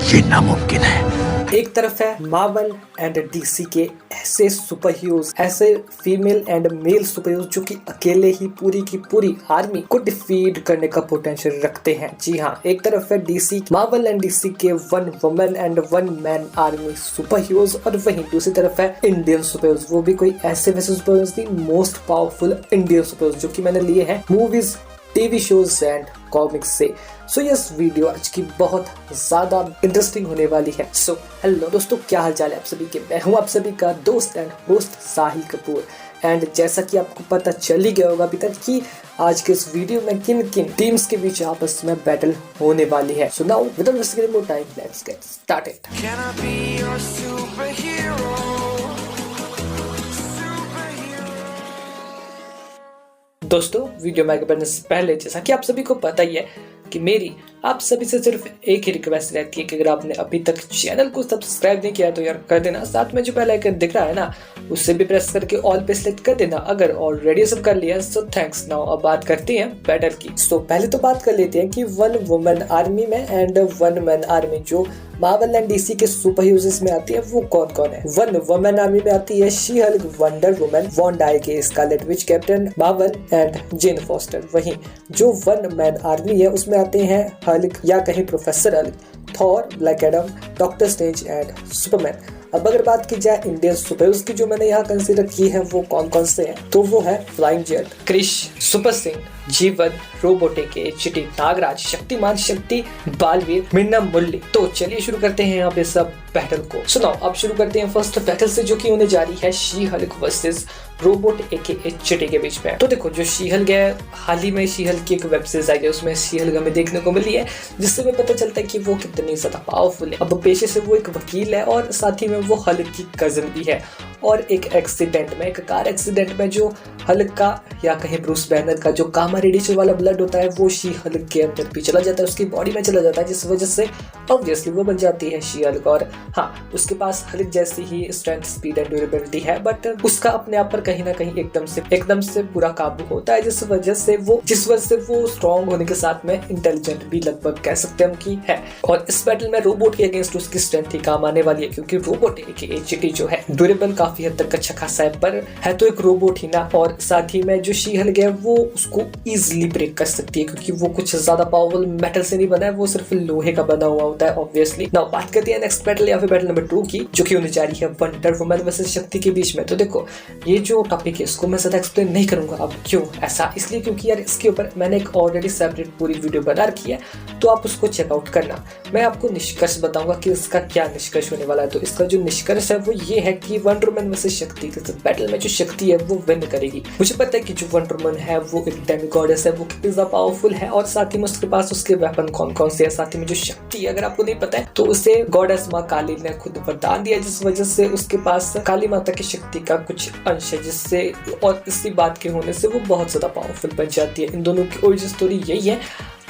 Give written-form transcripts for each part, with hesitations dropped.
ये नामुमकिन है। एक तरफ है मार्वल एंड डीसी के ऐसे सुपर हीरोज, ऐसे female and male super heroes जो कि अकेले ही पूरी की पूरी आर्मी को डिफीट करने का पोटेंशियल रखते हैं। जी हाँ, एक तरफ है डीसी, मार्वल एंड डीसी के one women and one man army super heroes, और वहीं दूसरी तरफ है इंडियन सुपर हीरोज, वो भी कोई ऐसे वैसे सुपर हीरोज नहीं, most powerful Indian super heroes जो कि मैंने लिए हैं movies, TV shows and comics से। सो यस, वीडियो आज की बहुत ज्यादा इंटरेस्टिंग होने वाली है। सो हेलो दोस्तों, क्या हाल चाल है आप सभी के। मैं हूं आप सभी का दोस्त and host Sahil Kapoor. And जैसा कि आपको पता चल ही गया होगा अभी तक कि आज के इस वीडियो में किन किन टीम्स के बीच आपस में बैटल होने वाली है। So now without wasting more time, let's get started. दोस्तों, वीडियो में आगे बढ़ने से पहले जैसा कि आप सभी को पता ही है कि मेरी आप सभी से सिर्फ एक ही रिक्वेस्ट रहती है कि अगर आपने अभी तक चैनल को सब्सक्राइब नहीं किया तो यार कर देना। साथ में जो बेल आइकन दिख रहा है ना, उससे भी प्रेस करके ऑल पे सिलेक्ट कर देना अगर ऑलरेडी सब कर लिया। So thanks. नाउ अब बात करते हैं बैटल की। सो पहले तो बात कर लेते हैं कि वन वुमेन आर्मी में एंड वन मैन आर्मी जो मार्वल एंड डीसी के सुपर हीरोज में आती है वो कौन कौन है। वन वुमेन आर्मी में आती है she Hulk, Wonder Woman, Wanda के Scarlet Witch, Captain Marvel and Jane Foster. वहीं जो वन मैन आर्मी है उसमें आते हैं हल्क या कहीं professor Hulk, Thor, black Adam, doctor strange and Superman. अब अगर बात की जाए इंडियन सुपर हीरोज की जो मैंने यहाँ कंसीडर की है वो कौन कौन से हैं, तो वो है फ्लाइंग जेट, क्रिश, सुपर सिंह, जीवन, रोबोटिक, चिटी, नागराज, शक्तिमान शक्ति, बालवीर, मिन्ना मुरली। तो चलिए शुरू करते हैं यहाँ पे सब बैटल को। सुनाओ, अब शुरू करते हैं फर्स्ट बैटल से जो कि होने जा रही है शी हल्क वर्सेस रोबोट एके चिटी के बीच में। तो देखो, जो शी हल्क है, हाल ही में शी हल्क की एक वेब सीरीज आई है, उसमें शी हल्क हमें देखने को मिली है जिससे हमें पता चलता है कि वो कितनी ज्यादा पावरफुल है। अब पेशे से वो एक वकील है और साथ ही में वो हल्क की कजन भी है। और एक एक्सीडेंट में, एक कार एक्सीडेंट में जो हल्क का या कहीं ब्रूस बैनर का जो गामा रेडिएशन वाला ब्लड होता है वो शी हल्क के अंदर भी चला जाता है, उसकी बॉडी में चला जाता है, जिस वजह से ऑब्वियसली वो बन जाती है शी हल्क। और हाँ, उसके पास हल्क जैसी ही स्ट्रेंथ, स्पीड एंड ड्यूरेबिलिटी है, बट उसका अपने आप पर कहीं ना कहीं एकदम से पूरा काबू होता है, जिस वजह से वो स्ट्रॉन्ग होने के साथ में इंटेलिजेंट भी लगभग कह सकते हैं कि है। और इस बैटल में रोबोट के अगेंस्ट उसकी स्ट्रेंथ ही काम आने वाली है, क्योंकि रोबोट एके चिटी जो है ड्यूरेबल काफी हद तक अच्छा खासा है, पर है तो एक रोबोट ही ना। और साथ ही में जो शी हल्क है वो उसको इजीली ब्रेक कर सकती है, क्योंकि वो कुछ ज्यादा पावरफुल मेटल से नहीं बना है, वो सिर्फ लोहे का बना हुआ होता है ऑब्वियसली। नाउ बात करते हैं नेक्स्ट बैटल या फिर बैटल नंबर 2 की, जो कि होने जा रही है वंडर वुमन वर्सेस शक्ति के बीच में। तो देखो, ये जो टॉपिक है इसको मैं ज्यादा एक्सप्लेन नहीं करूंगा। अब क्यों ऐसा, इसलिए क्योंकि यार इसके ऊपर मैंने एक ऑलरेडी सेपरेट पूरी वीडियो बना रखी है, तो आप उसको चेकआउट करना। मैं आपको निष्कर्ष बताऊंगा कि इसका क्या निष्कर्ष होने वाला है। तो इसका जो निष्कर्ष है वो ये है कि वंडर वुमन वर्सेस शक्ति के बैटल में जो शक्ति है वो विन करेगी। मुझे पता है कि जो वंडर वुमन है वो एक डेमिगॉडेस है, वो कितनी ज्यादा पावरफुल है, और साथ ही में उसके पास उसके वेपन कौन कौन से है। साथ ही में जो शक्ति है, अगर आपको नहीं पता है तो उसे गॉडेस माँ काली ने खुद वरदान दिया, जिस वजह से उसके पास काली माता की शक्ति का कुछ अंश है, जिससे और इसी बात के होने से वो बहुत ज्यादा पावरफुल बन जाती है। इन दोनों की ओरिजिन स्टोरी यही है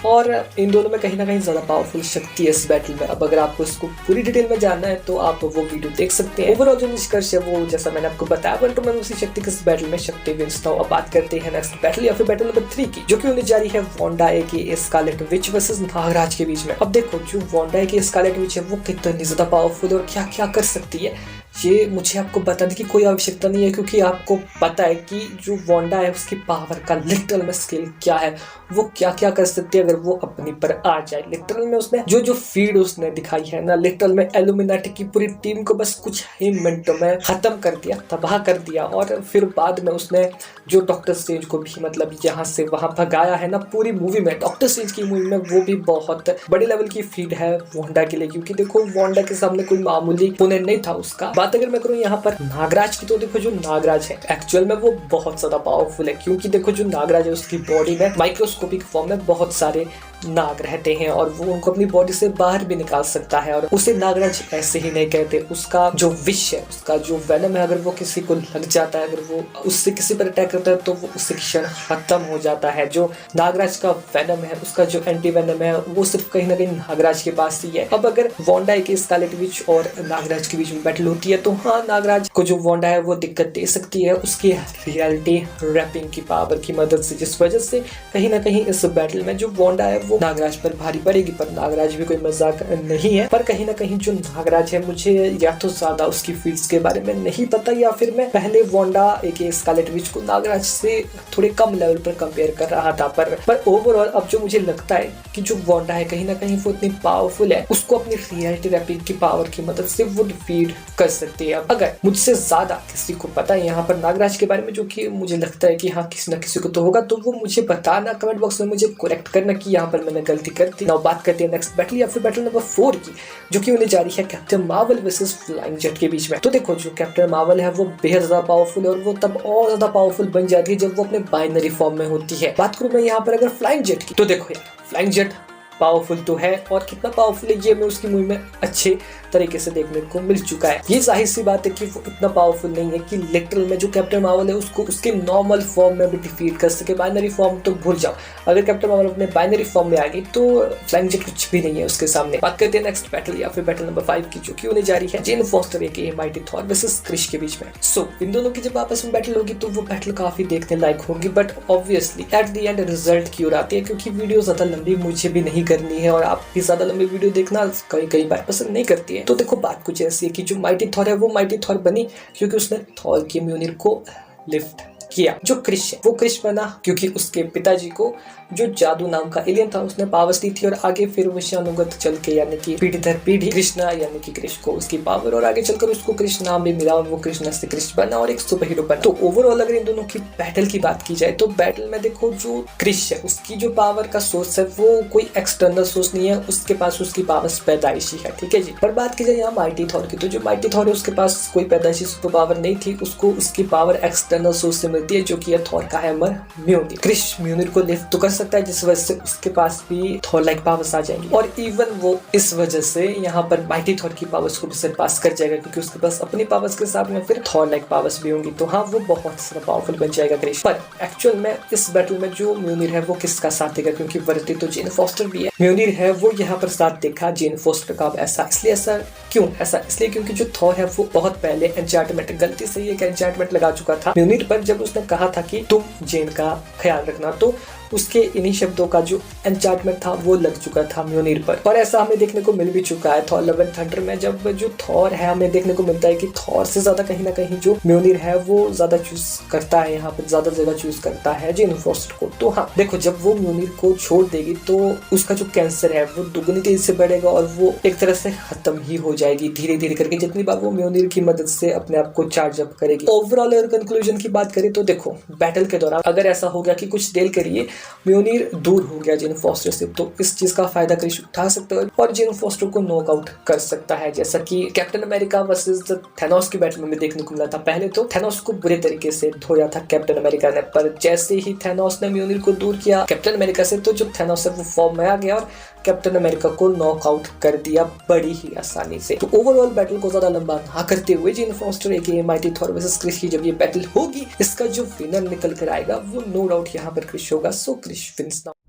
और इन दोनों में कहीं ना कहीं ज्यादा पावरफुल शक्ति है इस बैटल में। अब अगर आपको इसको पूरी डिटेल में जानना है तो आप वो वीडियो देख सकते हैं। ओवरऑल जो निष्कर्ष है वो जैसा मैंने आपको बताया, वंडर वुमन वर्सेस शक्ति के इस बैटल में शक्ति विंस। नाउ अब बात करते हैं नेक्स्ट बैटल या फिर बैटल नंबर 3 की, जो कि होने जा रही है वॉन्डा के स्कारलेट विच वर्सेस नागराज के बीच में। अब देखो, जो वॉन्डा के स्कारलेट विच है वो कितनी ज्यादा पावरफुल और क्या क्या कर सकती है, ये मुझे आपको बताने की कोई आवश्यकता नहीं है, क्योंकि आपको पता है कि जो वॉन्डा है उसकी पावर का लिटरल में स्केल क्या है, वो क्या क्या कर सकती है अगर वो अपनी पर आ जाए। लिटरल में उसने जो फीड उसने दिखाई है ना, लिटरल में एलुमिनाटी की पूरी टीम को बस कुछ ही मिनटों में खत्म कर दिया, तबाह कर दिया। और फिर बाद में उसने जो डॉक्टर स्ट्रेंज को भी मतलब यहाँ से वहां भगाया है ना, पूरी मूवी में डॉक्टर स्ट्रेंज की मूवी में वो भी बहुत बड़े लेवल की फीड है वॉन्डा के लिए, क्योंकि देखो वॉन्डा के सामने कोई मामूली ओपोनेंट नहीं था उसका। बात अगर मैं करूँ यहाँ पर नागराज की, तो देखो जो नागराज है एक्चुअल में वो बहुत ज्यादा पावरफुल है, क्योंकि देखो जो नागराज है उसकी बॉडी में माइक्रोस्कोपिक फॉर्म में बहुत सारे नाग रहते हैं और वो उनको अपनी बॉडी से बाहर भी निकाल सकता है। और उसे नागराज ऐसे ही नहीं कहते, उसका जो विष है, उसका जो वेनम है, अगर वो किसी को लग जाता है, अगर वो उससे किसी पर अटैक करता है तो वो उससे क्षण खत्म हो जाता है। जो नागराज का वेनम है, उसका जो एंटी वेनम है, वो सिर्फ कहीं ना कहीं नागराज के पास ही है। अब अगर वॉन्डा के स्कारलेट विच और नागराज के बीच में बैटल होती है तो हाँ, नागराज को जो वॉन्डा है वो दिक्कत दे सकती है उसकी रियलिटी रैपिंग की पावर की मदद से, जिस वजह से कहीं ना कहीं इस बैटल में जो वॉन्डा है वो नागराज पर भारी पड़ेगी। पर नागराज भी कोई मजाक नहीं है, पर कहीं ना कहीं जो नागराज है मुझे या तो ज्यादा उसकी फील्ड्स के बारे में नहीं पता, या फिर मैं पहले वांडा एक स्कारलेट विच को नागराज से थोड़े कम लेवल पर कंपेयर कर रहा था। पर ओवरऑल अब जो मुझे लगता है कि जो वांडा है कहीं ना कहीं वो इतनी पावरफुल है, उसको अपनी रियलिटी रैपिंग की पावर की मदद से वो डिफीट कर सकती है। अगर मुझसे ज्यादा किसी को पता है यहाँ पर नागराज के बारे में, जो कि मुझे लगता है कि हाँ किसी ना किसी को तो होगा, तो वो मुझे बताना कमेंट बॉक्स में, मुझे करेक्ट करना कि यहाँ पर मैंने गलती कर दी। नाउ बात करते हैं नेक्स्ट बैटल या फिर बैटल नंबर 4 की, जो कि होने जा रही है captain Marvel versus flying jet के बीच में। तो देखो जो कैप्टन मार्वल है वो बेहद ज्यादा पावरफुल है, और वो तब और ज्यादा पावरफुल बन जाती है जब वो अपने बाइनरी फॉर्म में होती है। बात करूं मैं यहाँ पर अगर फ्लाइंग जेट की, तो देखो यार फ्लाइंग जेट पावरफुल तो है, और कितना पावरफुल है ये मैं उसकी मूवी में अच्छे तरीके से देखने को मिल चुका है। ये जाहिर सी बात है कि वो इतना पावरफुल नहीं है कि लिटरल में जो कैप्टन मार्वल है उसको उसके नॉर्मल फॉर्म में भी डिफीट कर सके। बाइनरी फॉर्म तो भूल जाओ, अगर कैप्टन मार्वल अपने बाइनरी फॉर्म में आ गई तो फ्लाइंग जेट कुछ भी नहीं है उसके सामने। बात करते हैं नेक्स्ट बैटल या फिर बैटल नंबर 5 की, जो कि होने जा रही है जेन फॉस्टर एके माइटी थॉर वर्सेस क्रिश के बीच में। सो इन दोनों की जब आपस में बैटल होगी तो वो बैटल काफी देखने लायक होगी, but obviously at the end result की ओर आती है, क्योंकि वीडियो ज्यादा लंबी मुझे भी नहीं करनी है और आप भी ज्यादा लंबी वीडियो देखना कई बार पसंद नहीं करती है। तो देखो बात कुछ ऐसी है कि जो माइटी थॉर है वो माइटी थॉर बनी क्योंकि उसने थॉर के म्योनिर को लिफ्ट किया। जो क्रिश है वो क्रिश बना क्योंकि उसके पिताजी को जो जादू नाम का एलियन था उसने पावर्स दी थी, और आगे फिर वंशानुगत चल के यानी कि पीढ़ी दर पीढ़ी कृष्णा यानी कि क्रिश को उसकी पावर, और आगे चलकर उसको कृष्ण नाम भी मिला और वो कृष्णा से क्रिश बना और एक सुपर हीरो बना। तो ओवरऑल अगर इन दोनों की बैटल की बात की जाए तो बैटल में देखो जो क्रिश है उसकी जो पावर का सोर्स है वो कोई एक्सटर्नल सोर्स नहीं है, उसके पास उसकी पावर्स पैदाइशी है, ठीक है जी। पर बात की जाए यहाँ माइटी थॉर की, तो जो माइटी थॉर है उसके पास कोई पैदाइशी सुपर पावर नहीं थी, उसको उसकी पावर एक्सटर्नल सोर्स से मिलती है, जो कि थॉर का हैमर म्योनिर। क्रिश म्योनिर को लिफ्ट तो कर सकता है, जिस वजह से उसके पास भी थॉर लाइक पावर्स आ जाएंगी, और इवन वो इस वजह से यहाँ पर माइटी थॉर की पावर्स को भी सरपास कर जाएगा, क्योंकि उसके पास अपनी पावर्स के साथ में फिर थॉर लाइक पावर्स भी होंगी। तो हाँ वो बहुत सारा पावरफुल बन जाएगा क्रिश। पर एक्चुअल में इस बैटल में जो म्योनिर है वो किसका साथ देगा, क्योंकि वर्दी तो जेन फॉस्टर भी है, म्योनिर है वो यहाँ पर साथ देखा जेन फॉस्टर का। ऐसा इसलिए ऐसा क्यों, ऐसा इसलिए क्योंकि जो थॉर है वो बहुत पहले एन्चार्टमेंट, गलती से एक एन्चार्टमेंट लगा चुका था म्योनिर पर, जब उसने कहा था कि तुम जेन का ख्याल रखना, तो उसके इन्हीं शब्दों का जो एन्चार्टमेंट था वो लग चुका था म्योनिर पर। और ऐसा हमें देखने को मिल भी चुका है थॉर लव एंड थंडर में, जब जो थॉर है हमें देखने को मिलता है कि थॉर से ज्यादा कहीं ना कहीं जो म्योनिर है वो ज्यादा चूज करता है, यहाँ पर ज्यादा जगह चूज करता है जेन फॉस्टर को। तो हाँ देखो जब वो म्योनिर को छोड़ देगी तो उसका जो कैंसर है वो दुगनी तेजी से बढ़ेगा और वो एक तरह से खत्म ही हो जाएगी धीरे धीरे करके, जितनी बार वो म्योनिर की मदद से अपने आप को चार्ज अप करेगी। ओवरऑल अगर कंक्लूजन की बात करें तो देखो बैटल के दौरान अगर ऐसा हो गया कि कुछ देर के लिए म्योनिर दूर हो गया जेन फॉस्टर से, तो इस चीज का फायदा क्रिश उठा सकता है और जेन फॉस्टर को नॉकआउट कर सकता है, जैसा कि कैप्टन अमेरिका वर्सेस थैनोस की बैटल में देखने को मिला था। पहले तो थैनोस को बुरे तरीके से धोया था कैप्टन अमेरिका ने, पर जैसे ही थैनोस ने म्योनिर को दूर किया कैप्टन अमेरिका से, तो जो थैनोस है वो फॉर्म में आ गया और कैप्टन अमेरिका को नॉकआउट कर दिया बड़ी ही आसानी से। तो ओवरऑल बैटल को ज्यादा लंबा ना करते हुए जेन फॉस्टर एके माइटी थॉर वर्सेस क्रिश की जब ये बैटल होगी, इसका जो विनर निकल कर आएगा वो नो डाउट यहाँ पर क्रिश होगा। सो क्रिश विंस नाउ।